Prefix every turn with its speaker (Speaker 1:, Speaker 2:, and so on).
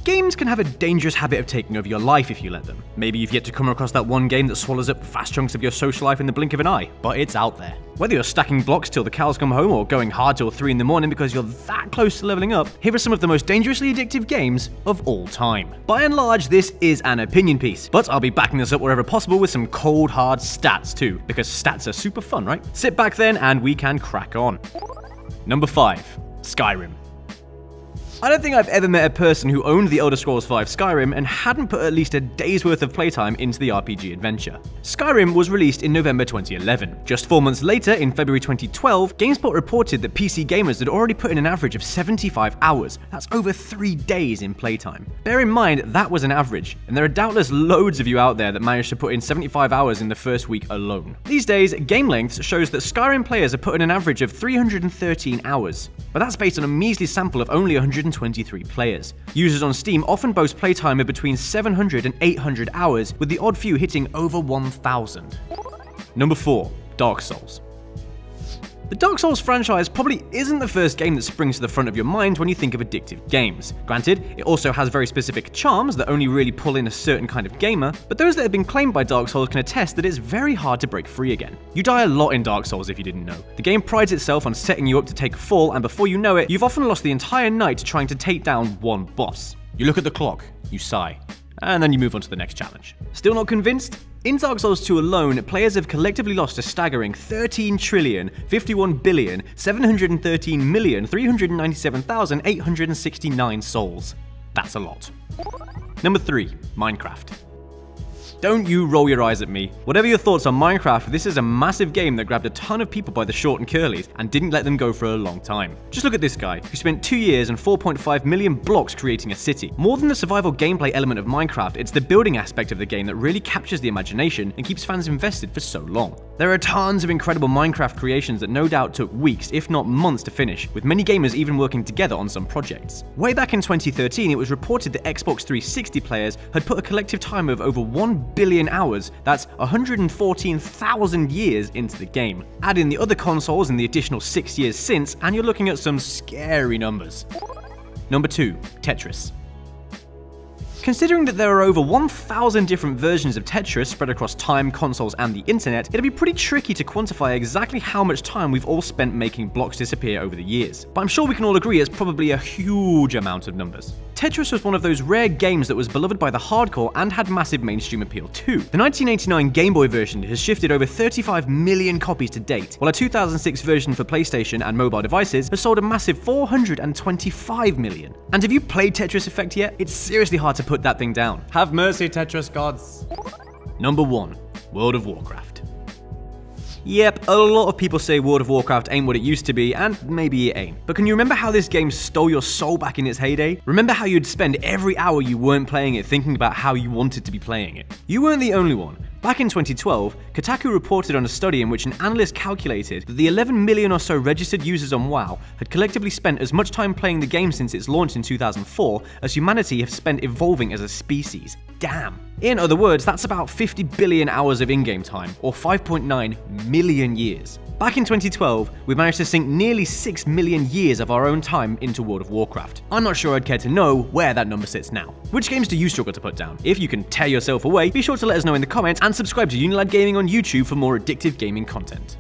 Speaker 1: Games can have a dangerous habit of taking over your life if you let them. Maybe you've yet to come across that one game that swallows up vast chunks of your social life in the blink of an eye, but it's out there. Whether you're stacking blocks till the cows come home or going hard till 3 in the morning because you're that close to leveling up, here are some of the most dangerously addictive games of all time. By and large, this is an opinion piece, but I'll be backing this up wherever possible with some cold hard stats too, because stats are super fun, right? Sit back then and we can crack on. Number 5. Skyrim. I don't think I've ever met a person who owned the Elder Scrolls V Skyrim and hadn't put at least a day's worth of playtime into the RPG adventure. Skyrim was released in November 2011. Just 4 months later, in February 2012, GameSpot reported that PC gamers had already put in an average of 75 hours. That's over 3 days in playtime. Bear in mind, that was an average, and there are doubtless loads of you out there that managed to put in 75 hours in the first week alone. These days, Game Lengths shows that Skyrim players are putting an average of 313 hours, but that's based on a measly sample of only 123 players. Users on Steam often boast playtime of between 700 and 800 hours, with the odd few hitting over 1,000. Number 4. Dark Souls. The Dark Souls franchise probably isn't the first game that springs to the front of your mind when you think of addictive games. Granted, it also has very specific charms that only really pull in a certain kind of gamer, but those that have been claimed by Dark Souls can attest that it's very hard to break free again. You die a lot in Dark Souls if you didn't know. The game prides itself on setting you up to take a fall, and before you know it, you've often lost the entire night trying to take down one boss. You look at the clock, you sigh, and then you move on to the next challenge. Still not convinced? In Dark Souls 2 alone, players have collectively lost a staggering 13,51,713,397,869 souls. That's a lot. Number 3. Minecraft. Don't you roll your eyes at me. Whatever your thoughts on Minecraft, this is a massive game that grabbed a ton of people by the short and curlies and didn't let them go for a long time. Just look at this guy, who spent 2 years and 4.5 million blocks creating a city. More than the survival gameplay element of Minecraft, it's the building aspect of the game that really captures the imagination and keeps fans invested for so long. There are tons of incredible Minecraft creations that no doubt took weeks, if not months to finish, with many gamers even working together on some projects. Way back in 2013, it was reported that Xbox 360 players had put a collective time of over 1 billion hours, that's 114,000 years into the game. Add in the other consoles and the additional 6 years since, and you're looking at some scary numbers. Number 2. Tetris. Considering that there are over 1,000 different versions of Tetris spread across time, consoles, and the internet, it'd be pretty tricky to quantify exactly how much time we've all spent making blocks disappear over the years. But I'm sure we can all agree it's probably a huge amount of numbers. Tetris was one of those rare games that was beloved by the hardcore and had massive mainstream appeal too. The 1989 Game Boy version has shifted over 35 million copies to date, while a 2006 version for PlayStation and mobile devices has sold a massive 425 million. And have you played Tetris Effect yet? It's seriously hard to put that thing down. Have mercy, Tetris gods. Number 1. World of Warcraft. Yep, a lot of people say World of Warcraft ain't what it used to be, and maybe it ain't. But can you remember how this game stole your soul back in its heyday? Remember how you'd spend every hour you weren't playing it thinking about how you wanted to be playing it? You weren't the only one. Back in 2012, Kotaku reported on a study in which an analyst calculated that the 11 million or so registered users on WoW had collectively spent as much time playing the game since its launch in 2004 as humanity have spent evolving as a species. Damn. In other words, that's about 50 billion hours of in-game time, or 5.9 million years. Back in 2012, we managed to sink nearly 6 million years of our own time into World of Warcraft. I'm not sure I'd care to know where that number sits now. Which games do you struggle to put down? If you can tear yourself away, be sure to let us know in the comments and subscribe to Unilad Gaming on YouTube for more addictive gaming content.